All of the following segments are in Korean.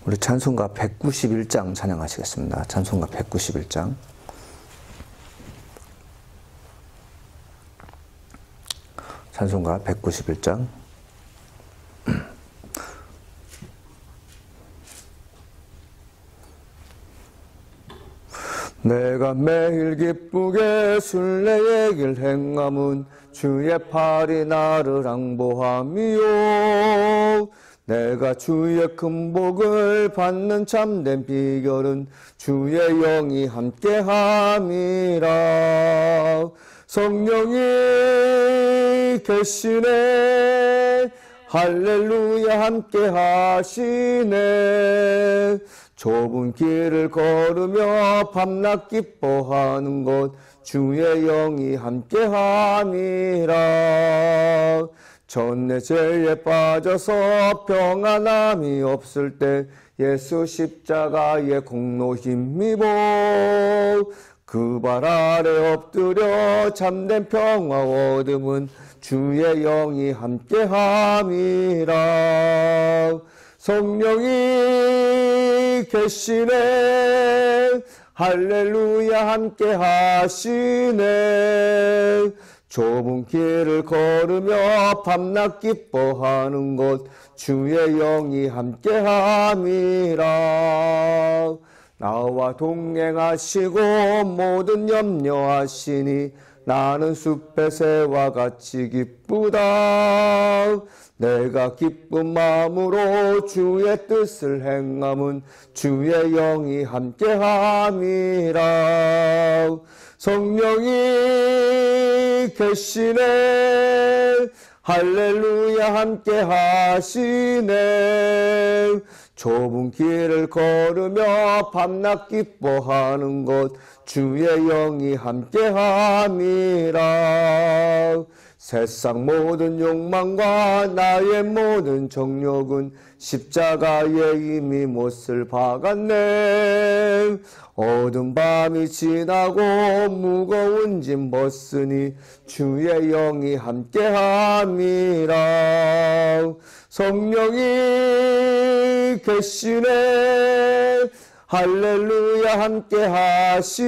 우리 찬송가 191장 찬양하시겠습니다. 찬송가 191장. 찬송가 191장. 내가 매일 기쁘게 순례의 길 행함은 주의 팔이 나를 항보함이요. 내가 주의 큰 복을 받는 참된 비결은 주의 영이 함께함이라. 성령이 계시네, 할렐루야 함께하시네. 좁은 길을 걸으며 밤낮 기뻐하는 것 주의 영이 함께함이라. 전내 죄에 빠져서 평안함이 없을 때 예수 십자가의 공로 힘입어 그 발 아래 엎드려 참된 평화 얻음은 주의 영이 함께함이라. 성령이 계시네, 할렐루야 함께하시네. 좁은 길을 걸으며 밤낮 기뻐하는 것 주의 영이 함께함이라. 나와 동행하시고 모든 염려하시니 나는 숲의 새와 같이 기쁘다. 내가 기쁜 마음으로 주의 뜻을 행함은 주의 영이 함께함이라. 성령이 계시네, 할렐루야 함께하시네. 좁은 길을 걸으며 밤낮 기뻐하는 것 주의 영이 함께함이라. 세상 모든 욕망과 나의 모든 정욕은 십자가에 이미 못을 박았네. 어두운 밤이 지나고 무거운 짐 벗으니 주의 영이 함께함이라. 성령이 계시네, 할렐루야 함께하시네.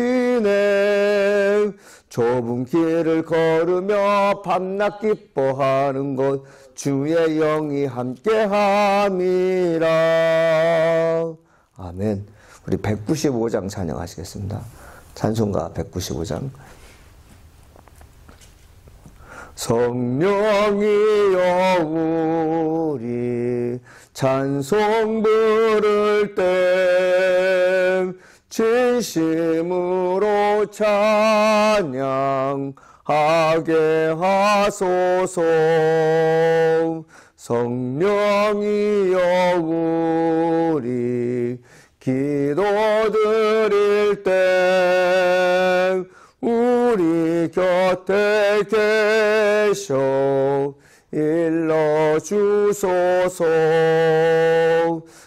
좁은 길을 걸으며 밤낮 기뻐하는 것 주의 영이 함께함이라. 아멘. 우리 195장 찬양하시겠습니다. 찬송가 195장. 성령이여 우리 찬송 부를 때 진심으로 찬양하게 하소서. 성령이여 우리 기도드릴 때 우리 곁에 계셔 일러주소서.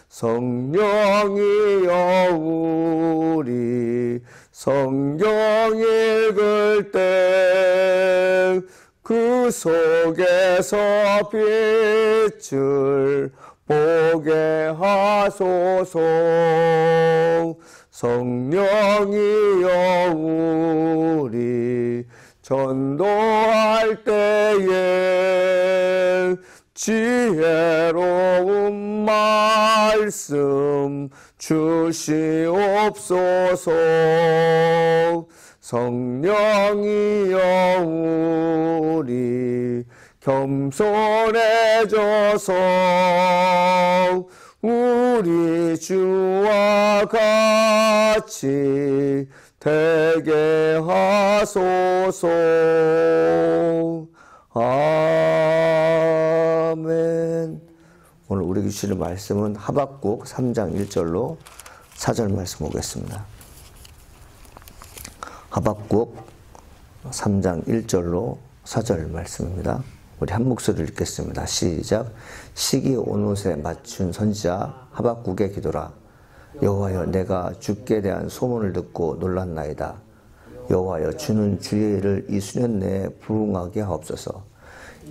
성령이여 우리 성경 읽을 때 그 속에서 빛을 보게 하소서. 성령이여 우리 전도할 때에 지혜로운 말씀 주시옵소서. 성령이여 우리 겸손해져서 우리 주와 같이 되게 하소서. 아멘. 오늘 우리에게 주시는 말씀은 하박국 3장 1절로 4절 말씀 보겠습니다. 하박국 3장 1절로 4절 말씀입니다. 우리 한 목소리를 읽겠습니다. 시작. 시기 온 옷에 맞춘 선지자 하박국의 기도라. 여호와여, 내가 주께 대한 소문을 듣고 놀랐나이다. 여호와여, 주는 주의 일을 이 수년 내에 부응하게 하옵소서.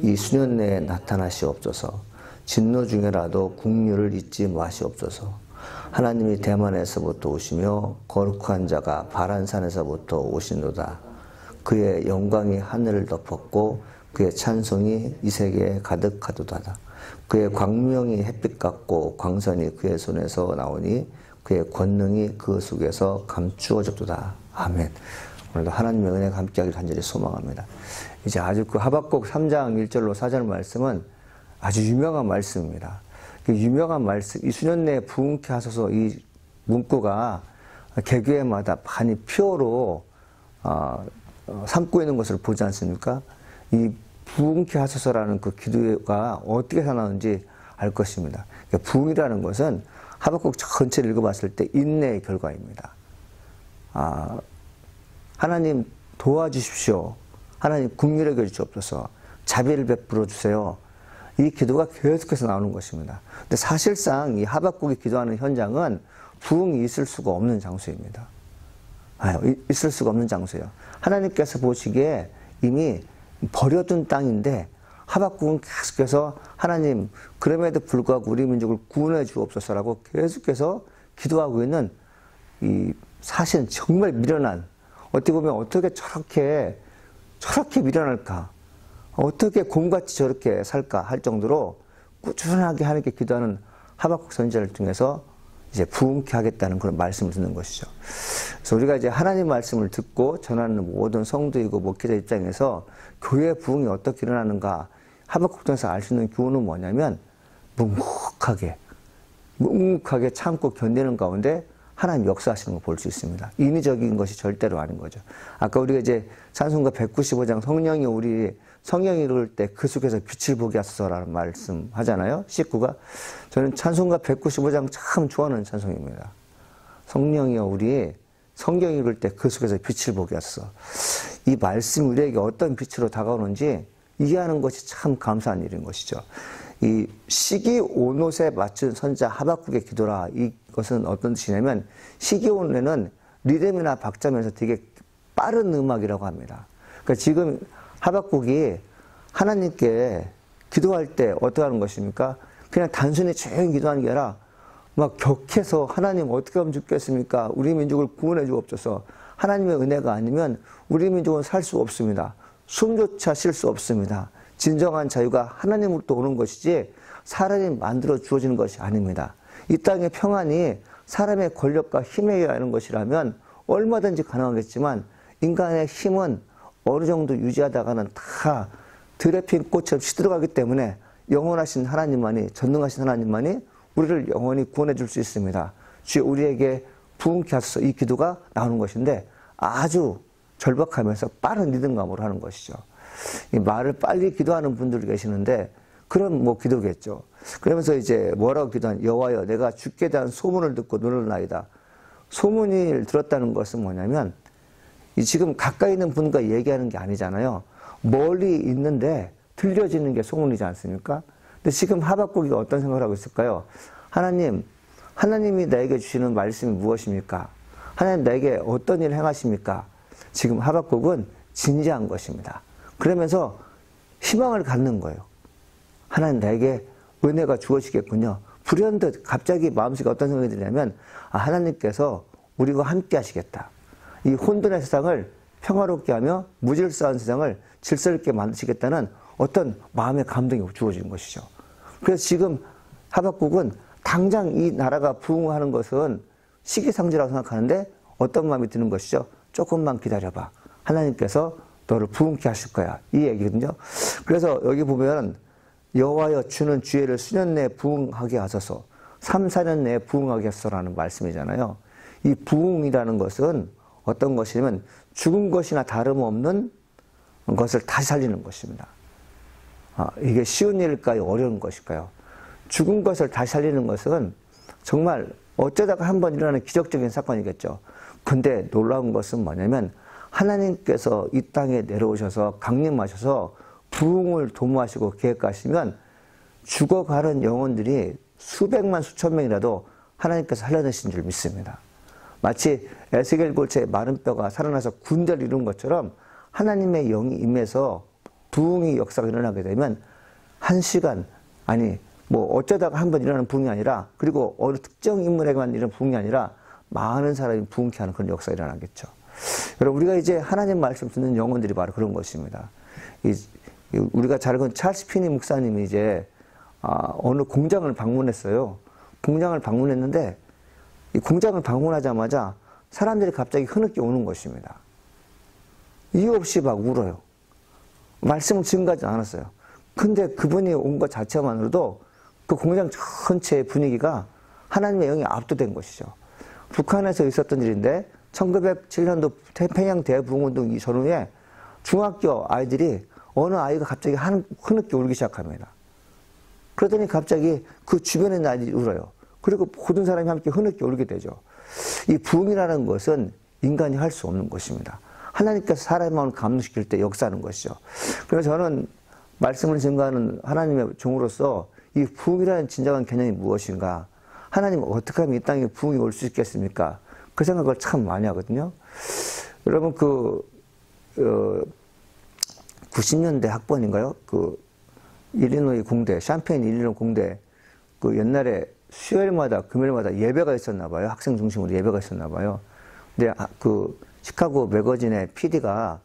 이 수년 내에 나타나시옵소서. 진노 중에라도 국률을 잊지 마시옵소서. 하나님이 대만에서부터 오시며 거룩한 자가 바란산에서부터 오신도다. 그의 영광이 하늘을 덮었고 그의 찬송이 이 세계에 가득하도다. 그의 광명이 햇빛 같고 광선이 그의 손에서 나오니 그의 권능이 그 속에서 감추어졌도다. 아멘. 오늘도 하나님의 은혜가 함께하기를 간절히 소망합니다. 이제 아주 그 하박국 3장 1절로 4절 말씀은 아주 유명한 말씀입니다. 그 유명한 말씀, 이 수년 내에 부흥케 하소서 이 문구가 개교회마다 많이 표어로 삼고 있는 것을 보지 않습니까? 이 부흥케 하소서라는 그 기도가 어떻게 나오는지 알 것입니다. 그러니까 부흥이라는 것은 하박국 전체를 읽어봤을 때 인내의 결과입니다. 하나님 도와주십시오. 하나님 긍휼히 여겨 주옵소서. 자비를 베풀어 주세요. 이 기도가 계속해서 나오는 것입니다. 근데 사실상 이 하박국이 기도하는 현장은 부흥이 있을 수가 없는 장소입니다. 있을 수가 없는 장소예요. 하나님께서 보시기에 이미 버려둔 땅인데 하박국은 계속해서 하나님 그럼에도 불구하고 우리 민족을 구원해 주옵소서라고 계속해서 기도하고 있는 이 사실은 정말 미련한, 어떻게 보면 어떻게 저렇게 미련할까, 어떻게 곰같이 저렇게 살까 할 정도로 꾸준하게 하나님께 기도하는 하박국 선지자를 통해서 이제 부흥케 하겠다는 그런 말씀을 듣는 것이죠. 그래서 우리가 이제 하나님 말씀을 듣고 전하는 모든 성도이고 목회자 입장에서 교회 부흥이 어떻게 일어나는가 하박국 통해서 알 수 있는 교훈은 뭐냐면 묵묵하게 참고 견디는 가운데 하나님 역사하시는 걸 볼 수 있습니다. 인위적인 것이 절대로 아닌 거죠. 아까 우리가 이제 찬송가 195장 성령이 이룰 때 그 속에서 빛을 보게 하소서라는 말씀 하잖아요. 19가. 저는 찬송가 195장 참 좋아하는 찬송입니다. 성령이여 우리 성경이 이룰 때 그 속에서 빛을 보게 하소서. 이 말씀이 우리에게 어떤 빛으로 다가오는지 이해하는 것이 참 감사한 일인 것이죠. 이 시기 온옷에 맞춘 선자 하박국의 기도라, 이것은 어떤 뜻이냐면 시기 온에는 리듬이나 박자면서 되게 빠른 음악이라고 합니다. 그러니까 지금 하박국이 하나님께 기도할 때 어떻게 하는 것입니까? 그냥 단순히 조용히 기도하는 게 아니라 막 격해서 하나님 어떻게 하면 죽겠습니까? 우리 민족을 구원해 주옵소서. 하나님의 은혜가 아니면 우리 민족은 살 수 없습니다. 숨조차 쉴 수 없습니다. 진정한 자유가 하나님으로부터 오는 것이지 사람이 만들어 주어지는 것이 아닙니다. 이 땅의 평안이 사람의 권력과 힘에 의한 것이라면 얼마든지 가능하겠지만 인간의 힘은 어느 정도 유지하다가는 다 들에 핀 꽃처럼 시들어가기 때문에 영원하신 하나님만이, 전능하신 하나님만이 우리를 영원히 구원해 줄 수 있습니다. 주여 우리에게 부흥케 하소서, 이 기도가 나오는 것인데 아주 절박하면서 빠른 리듬감으로 하는 것이죠. 이 말을 빨리 기도하는 분들이 계시는데 그런 기도겠죠. 그러면서 이제 뭐라고 기도한, 여호와여 내가 주께 대한 소문을 듣고 눈을 나이다. 소문을 들었다는 것은 뭐냐면 지금 가까이 있는 분과 얘기하는 게 아니잖아요. 멀리 있는데 들려지는 게 소문이지 않습니까? 근데 지금 하박국이 어떤 생각을 하고 있을까요? 하나님이 나에게 주시는 말씀이 무엇입니까? 하나님 나에게 어떤 일을 행하십니까? 지금 하박국은 진지한 것입니다. 그러면서 희망을 갖는 거예요. 하나님 나에게 은혜가 주어지겠군요. 불현듯 갑자기 마음속에 어떤 생각이 드냐면 하나님께서 우리와 함께 하시겠다. 이 혼돈의 세상을 평화롭게 하며 무질서한 세상을 질서있게 만드시겠다는 어떤 마음의 감동이 주어지는 것이죠. 그래서 지금 하박국은 당장 이 나라가 부흥하는 것은 시기상조라고 생각하는데 어떤 마음이 드는 것이죠? 조금만 기다려봐. 하나님께서 너를 부흥케 하실 거야. 이 얘기거든요. 그래서 여기 보면 여호와여 주는 주의를 수년 내에 부흥하게 하소서, 3, 4년 내에 부흥하게 하소서라는 말씀이잖아요. 이 부흥이라는 것은 어떤 것이냐면 죽은 것이나 다름없는 것을 다시 살리는 것입니다. 이게 쉬운 일일까요? 어려운 것일까요? 죽은 것을 다시 살리는 것은 정말 어쩌다가 한번 일어나는 기적적인 사건이겠죠. 근데 놀라운 것은 뭐냐면 하나님께서 이 땅에 내려오셔서 강림하셔서 부흥을 도모하시고 계획하시면 죽어가는 영혼들이 수백만 수천 명이라도 하나님께서 살려내신 줄 믿습니다. 마치 에스겔 골짜기에 마른 뼈가 살아나서 군대를 이룬 것처럼 하나님의 영이 임해서 부흥의 역사가 일어나게 되면 1시간, 아니 뭐 어쩌다가 한 번 일어나는 부흥이 아니라, 그리고 어느 특정 인물에게만 일어나는 부흥이 아니라 많은 사람이 부흥케 하는 그런 역사가 일어나겠죠. 여러분, 우리가 이제 하나님 말씀 듣는 영혼들이 바로 그런 것입니다. 우리가 잘 알고 있는 찰스 피니 목사님이 이제 어느 공장을 방문했어요. 공장을 방문했는데 이 공장을 방문하자마자 사람들이 갑자기 흐느껴 오는 것입니다. 이유 없이 막 울어요. 말씀을 증거하지 않았어요. 근데 그분이 온 것 자체만으로도 그 공장 전체의 분위기가 하나님의 영이 압도된 것이죠. 북한에서 있었던 일인데 1907년도 태평양 대부흥운동 전후에 중학교 아이들이 어느 아이가 갑자기 흐느껴 울기 시작합니다. 그러더니 갑자기 그 주변에 있는 아이들이 울어요. 그리고 모든 사람이 함께 흐느껴 울게 되죠. 이 부흥이라는 것은 인간이 할 수 없는 것입니다. 하나님께서 사람의 마음을 감동시킬 때 역사하는 것이죠. 그래서 저는 말씀을 증거하는 하나님의 종으로서 이 부흥이라는 진정한 개념이 무엇인가? 하나님 어떻게 하면 이 땅에 부흥이 올 수 있겠습니까? 그 생각을 참 많이 하거든요. 여러분 90년대 학번인가요? 일리노이 공대, 샴페인 일리노이 공대 옛날에 수요일마다 금요일마다 예배가 있었나 봐요. 학생 중심으로 예배가 있었나 봐요. 근데 시카고 매거진의 PD가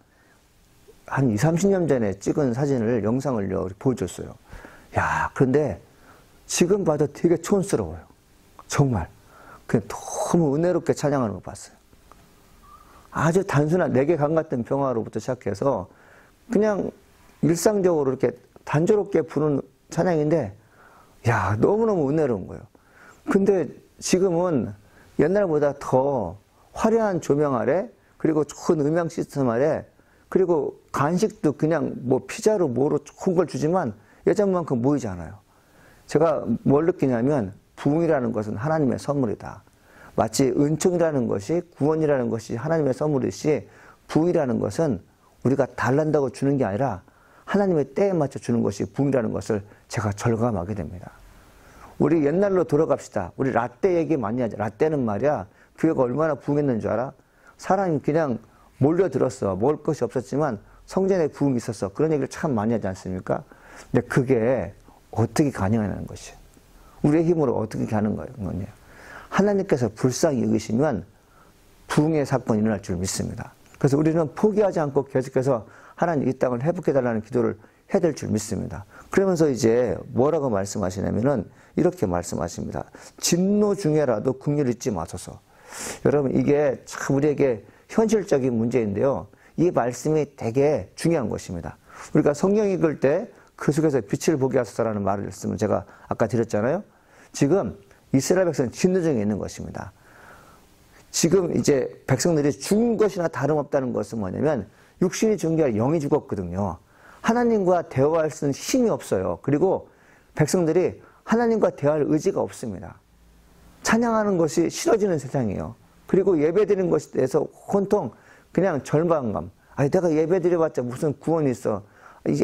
한 20, 30년 전에 찍은 사진을, 영상을요, 보여줬어요. 야, 그런데 지금 봐도 되게 촌스러워요. 정말. 그냥 너무 은혜롭게 찬양하는 걸 봤어요. 아주 단순한 내게 강 같은 평화로부터 시작해서 그냥 일상적으로 이렇게 단조롭게 부르는 찬양인데, 야, 너무너무 은혜로운 거예요. 근데 지금은 옛날보다 더 화려한 조명 아래, 그리고 좋은 음향 시스템 아래, 그리고 간식도 그냥 뭐 피자로 뭐로 좋은 걸 주지만 예전만큼 모이지 않아요. 제가 뭘 느끼냐면 부흥이라는 것은 하나님의 선물이다. 마치 은총이라는 것이, 구원이라는 것이 하나님의 선물이듯이 부흥이라는 것은 우리가 달란다고 주는 게 아니라 하나님의 때에 맞춰 주는 것이 부흥이라는 것을 제가 절감하게 됩니다. 우리 옛날로 돌아갑시다. 우리 라떼 얘기 많이 하죠. 라떼는 말이야, 교회가 얼마나 부흥했는 줄 알아? 사람이 그냥 몰려들었어. 먹을 것이 없었지만 성전에 부흥이 있었어. 그런 얘기를 참 많이 하지 않습니까? 근데 그게 어떻게 가능하냐는 것이에요. 우리의 힘으로 어떻게 하는 거냐. 하나님께서 불쌍히 여기시면 부흥의 사건이 일어날 줄 믿습니다. 그래서 우리는 포기하지 않고 계속해서 하나님 이 땅을 회복해달라는 기도를 해야 될 줄 믿습니다. 그러면서 이제 뭐라고 말씀하시냐면은 이렇게 말씀하십니다. 진노 중에라도 긍휼을 잊지 마소서. 여러분, 이게 참 우리에게 현실적인 문제인데요. 이 말씀이 되게 중요한 것입니다. 우리가 성경 읽을 때 그 속에서 빛을 보게 하소서라는 말을 쓰면 제가 아까 드렸잖아요. 지금 이스라엘 백성은 진노 중에 있는 것입니다. 지금 이제 백성들이 죽은 것이나 다름없다는 것은 뭐냐면 육신이 죽은 게 아니라 영이 죽었거든요. 하나님과 대화할 수 있는 힘이 없어요. 그리고 백성들이 하나님과 대화할 의지가 없습니다. 찬양하는 것이 싫어지는 세상이에요. 그리고 예배드리는 것에 대해서 혼통, 그냥 절망감. 아니, 내가 예배드려봤자 무슨 구원이 있어.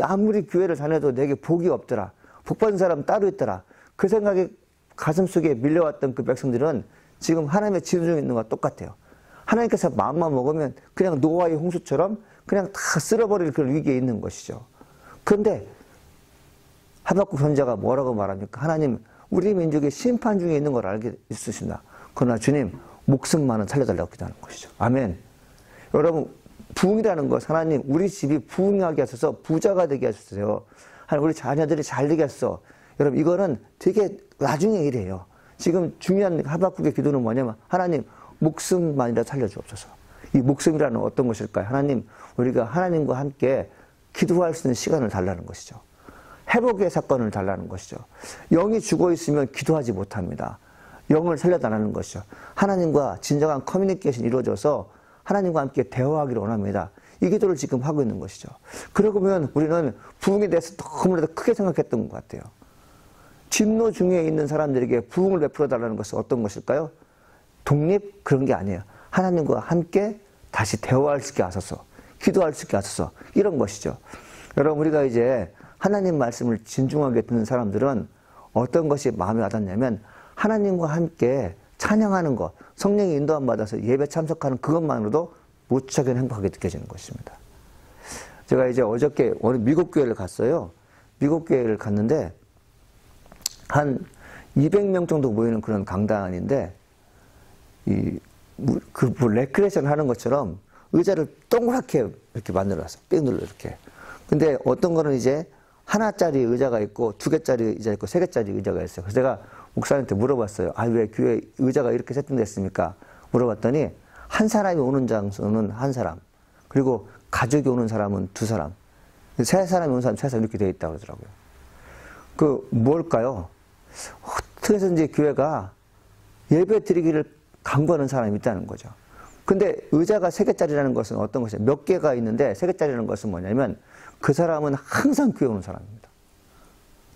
아무리 교회를 다녀도 내게 복이 없더라. 복받은 사람 따로 있더라. 그 생각이 가슴속에 밀려왔던 그 백성들은 지금 하나님의 진노 중에 있는 것과 똑같아요. 하나님께서 마음만 먹으면 그냥 노아의 홍수처럼 그냥 다 쓸어버릴 그런 위기에 있는 것이죠. 그런데 하박국 선지자가 뭐라고 말합니까? 하나님, 우리 민족이 심판 중에 있는 걸 알게 있으신다. 그러나 주님, 목숨만은 살려달라고 기도하는 것이죠. 아멘. 여러분, 부흥이라는 것, 하나님, 우리 집이 부흥하게 하셔서 부자가 되게 하셨어요. 하나님, 우리 자녀들이 잘 되게 하셔서. 여러분, 이거는 되게 나중의 일이에요. 지금 중요한 하박국의 기도는 뭐냐면, 하나님, 목숨만이라도 살려주옵소서. 이 목숨이라는 어떤 것일까요? 하나님, 우리가 하나님과 함께 기도할 수 있는 시간을 달라는 것이죠. 회복의 사건을 달라는 것이죠. 영이 죽어 있으면 기도하지 못합니다. 영을 살려달라는 것이죠. 하나님과 진정한 커뮤니케이션이 이루어져서 하나님과 함께 대화하기를 원합니다. 이 기도를 지금 하고 있는 것이죠. 그러면 우리는 부흥에 대해서 너무나도 크게 생각했던 것 같아요. 진노 중에 있는 사람들에게 부흥을 베풀어 달라는 것은 어떤 것일까요? 독립? 그런 게 아니에요. 하나님과 함께 다시 대화할 수 있게 하소서, 기도할 수 있게 하소서, 이런 것이죠. 여러분, 우리가 이제 하나님 말씀을 진중하게 듣는 사람들은 어떤 것이 마음에 와닿냐면 하나님과 함께 찬양하는 것, 성령의 인도함 받아서 예배 참석하는 그것만으로도 무척이나 행복하게 느껴지는 것입니다. 제가 이제 어저께 어느 미국 교회를 갔어요. 미국 교회를 갔는데 한 200명 정도 모이는 그런 강단인데, 레크레이션 하는 것처럼 의자를 동그랗게 이렇게 만들어놨어요. 삥 눌러 이렇게. 근데 어떤 거는 이제 하나짜리 의자가 있고, 2개짜리 의자 있고, 3개짜리 의자가 있어요. 그래서 제가 목사님한테 물어봤어요. 왜 교회 의자가 이렇게 세팅됐습니까? 물어봤더니, 한 사람이 오는 장소는 한 사람, 그리고 가족이 오는 사람은 2사람, 3사람이 오는 사람 3사람 이렇게 되어 있다고 그러더라고요. 뭘까요? 어떻게 해서든지 교회가 예배 드리기를 강구하는 사람이 있다는 거죠. 근데 의자가 3개짜리라는 것은 어떤 것이냐? 몇 개가 있는데 3개짜리라는 것은 뭐냐면 그 사람은 항상 교회 오는 사람입니다.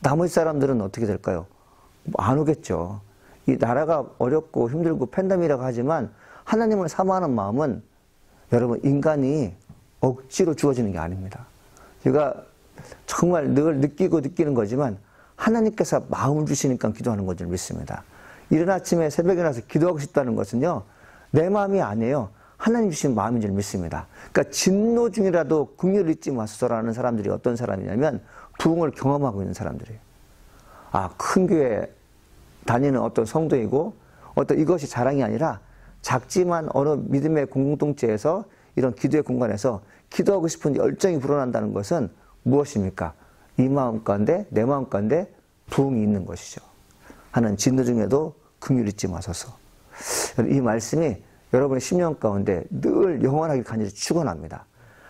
나머지 사람들은 어떻게 될까요? 안 오겠죠. 이 나라가 어렵고 힘들고 팬데믹이라고 하지만 하나님을 사모하는 마음은 여러분 인간이 억지로 주어지는 게 아닙니다. 제가 정말 늘 느끼고 느끼는 거지만 하나님께서 마음을 주시니까 기도하는 건 줄 믿습니다. 이른 아침에 새벽에 나서 기도하고 싶다는 것은요, 내 마음이 아니에요. 하나님 주신 마음인 줄 믿습니다. 그러니까 진노 중이라도 긍휼을 잊지 마소서라는 사람들이 어떤 사람이냐면 부흥을 경험하고 있는 사람들이에요. 큰 교회 다니는 어떤 성도이고 이것이 자랑이 아니라 작지만 어느 믿음의 공동체에서 이런 기도의 공간에서 기도하고 싶은 열정이 불어난다는 것은 무엇입니까? 이 마음 가운데 내 마음 가운데 부흥이 있는 것이죠. 하는 진노 중에도 긍휼 잊지 마소서. 이 말씀이 여러분의 심령 가운데 늘 영원하게 간절히 축원합니다.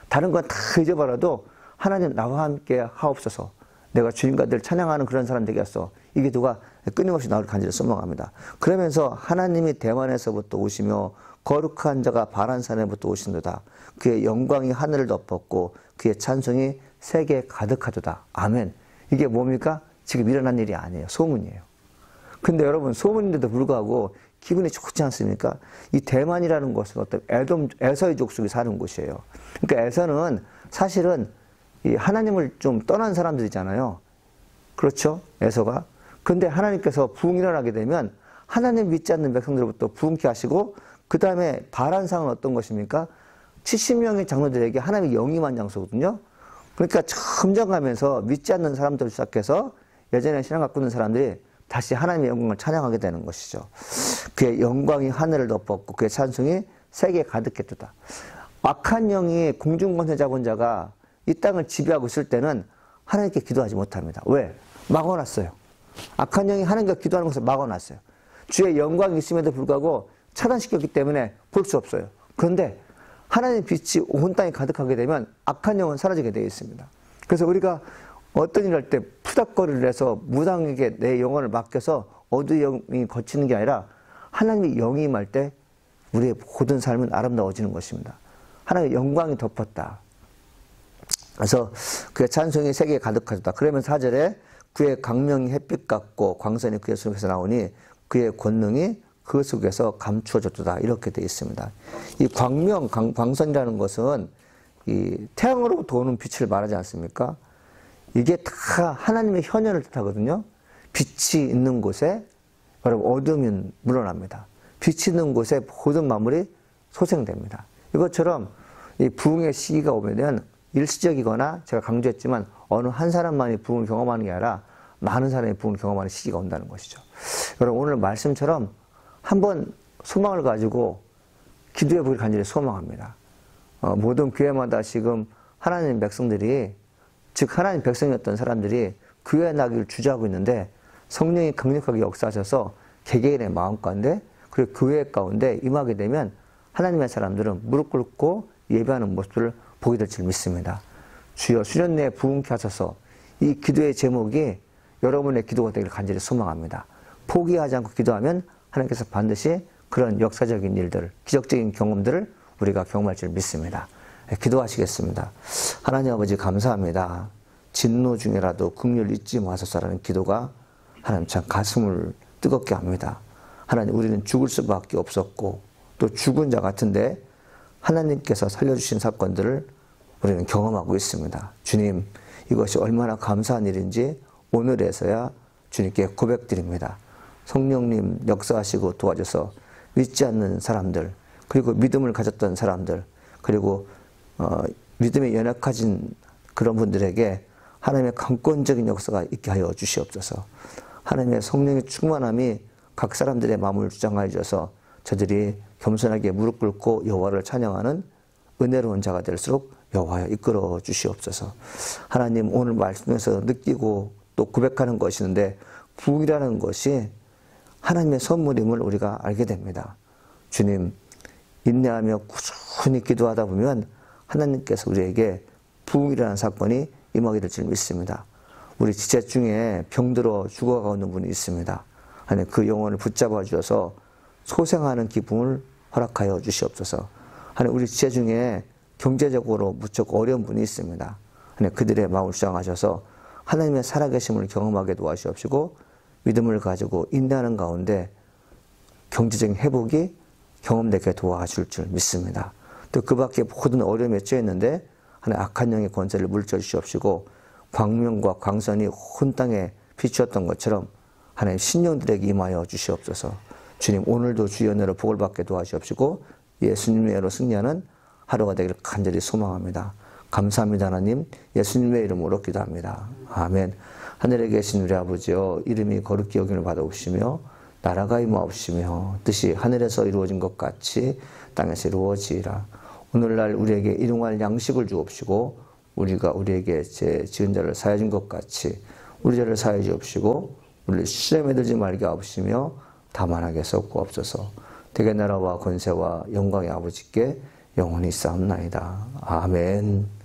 다른 건 다 잊어버려도 하나님 나와 함께 하옵소서. 내가 주님과 늘 찬양하는 그런 사람 되겠어. 이 기도가 끊임없이 나를 간절히 소망합니다. 그러면서 하나님이 대만에서부터 오시며 거룩한 자가 바란산에부터 오신도다. 그의 영광이 하늘을 덮었고 그의 찬송이 세계에 가득하도다. 아멘. 이게 뭡니까? 지금 일어난 일이 아니에요. 소문이에요. 근데 여러분 소문인데도 불구하고 기분이 좋지 않습니까? 이 대만이라는 곳은 어떤 에서의 족속이 사는 곳이에요. 그러니까 에서는 사실은 이 하나님을 좀 떠난 사람들이잖아요. 그렇죠? 에서가. 근데 하나님께서 부흥이 일어나게 되면 하나님 믿지 않는 백성들로부터 부흥케 하시고 그 다음에 바란상은 어떤 것입니까? 70명의 장로들에게 하나님이 영임한 장소거든요. 그러니까 점점 가면서 믿지 않는 사람들 시작해서 예전에 신앙 갖고 있는 사람들이 다시 하나님의 영광을 찬양하게 되는 것이죠. 그의 영광이 하늘을 덮었고 그의 찬송이 세계에 가득했도다. 악한 영이 공중권세 잡은 자가 이 땅을 지배하고 있을 때는 하나님께 기도하지 못합니다. 왜? 막아놨어요. 악한 영이 하나님께 기도하는 것을 막아놨어요. 주의 영광이 있음에도 불구하고 차단시켰기 때문에 볼 수 없어요. 그런데 하나님의 빛이 온 땅에 가득하게 되면 악한 영은 사라지게 되어 있습니다. 그래서 우리가 어떤 일을 할 때 푸닥거리를 해서 무당에게 내 영혼을 맡겨서 어두운 영이 거치는 게 아니라 하나님의 영이 임할 때 우리의 모든 삶은 아름다워지는 것입니다. 하나님의 영광이 덮었다. 그래서 그의 찬송이 세계에 가득하다. 그러면 4절에 그의 강명이 햇빛 같고 광선이 그의 속에서 나오니 그의 권능이 그 속에서 감추어졌다. 이렇게 되어 있습니다. 이 광선이라는 것은 이 태양으로부터 오는 빛을 말하지 않습니까? 이게 다 하나님의 현현을 뜻하거든요. 빛이 있는 곳에 여러분 어둠이 물러납니다. 빛이 있는 곳에 모든 만물이 소생됩니다. 이것처럼 이 부흥의 시기가 오면 일시적이거나 제가 강조했지만 어느 한 사람만이 부흥을 경험하는 게 아니라 많은 사람이 부흥을 경험하는 시기가 온다는 것이죠. 여러분 오늘 말씀처럼 한번 소망을 가지고 기도해 보길 간절히 소망합니다. 모든 교회마다 지금 하나님 백성들이 즉 하나님 백성이었던 사람들이 교회 나기를 주저하고 있는데 성령이 강력하게 역사하셔서 개개인의 마음 가운데 그리고 교회 가운데 임하게 되면 하나님의 사람들은 무릎 꿇고 예배하는 모습을 보게 될 줄 믿습니다. 주여 수년 내에 부흥케 하소서. 이 기도의 제목이 여러분의 기도가 되기를 간절히 소망합니다. 포기하지 않고 기도하면 하나님께서 반드시 그런 역사적인 일들, 기적적인 경험들을 우리가 경험할 줄 믿습니다. 기도하시겠습니다. 하나님 아버지 감사합니다. 진노 중이라도 긍휼 잊지 마소서라는 기도가 하나님 참 가슴을 뜨겁게 합니다. 하나님 우리는 죽을 수밖에 없었고 또 죽은 자 같은데 하나님께서 살려주신 사건들을 우리는 경험하고 있습니다. 주님 이것이 얼마나 감사한 일인지 오늘에서야 주님께 고백드립니다. 성령님 역사하시고 도와줘서 믿지 않는 사람들 그리고 믿음을 가졌던 사람들 그리고 믿음에 연약해진 그런 분들에게 하나님의 강권적인 역사가 있게 하여 주시옵소서. 하나님의 성령의 충만함이 각 사람들의 마음을 주장하여 주셔서 저들이 겸손하게 무릎 꿇고 여호와를 찬양하는 은혜로운 자가 될수록 여호와여 이끌어 주시옵소서. 하나님 오늘 말씀에서 느끼고 또 고백하는 것이 있는데 부흥이라는 것이 하나님의 선물임을 우리가 알게 됩니다. 주님, 인내하며 꾸준히 기도하다 보면 하나님께서 우리에게 부흥이라는 사건이 임하게 될 줄 믿습니다. 우리 지체 중에 병들어 죽어가고 있는 분이 있습니다. 하나님 그 영혼을 붙잡아 주셔서 소생하는 기쁨을 허락하여 주시옵소서. 하나님 우리 지체 중에 경제적으로 무척 어려운 분이 있습니다. 하나님 그들의 마음을 주장하셔서 하나님의 살아계심을 경험하게 도와주시옵시고 믿음을 가지고 인내하는 가운데 경제적인 회복이 경험되게 도와줄 줄 믿습니다. 또 그 밖에 모든 어려움에 처했는데 하나님 악한 영의 권세를 물리쳐 주시옵시고 광명과 광선이 온 땅에 비추었던 것처럼 하나님 신령들에게 임하여 주시옵소서. 주님 오늘도 주의 은혜로 복을 받게 도와주시옵시고 예수님의 은혜로 승리하는 하루가 되기를 간절히 소망합니다. 감사합니다. 하나님 예수님의 이름으로 기도합니다. 아멘. 하늘에 계신 우리 아버지여 이름이 거룩히 여김을 받아오시며 나라가 임하옵시며 뜻이 하늘에서 이루어진 것 같이 땅에서 이루어지리라. 오늘날 우리에게 일용할 양식을 주옵시고 우리가 우리에게 죄 지은 자를 사하여 준 것 같이 우리 죄를 사하여 주옵시고 우리를 시험에 들지 말게 하옵시며 다만 하게 섞고옵소서. 대개 나라와 권세와 영광의 아버지께 영원히 싸움나이다. 아멘.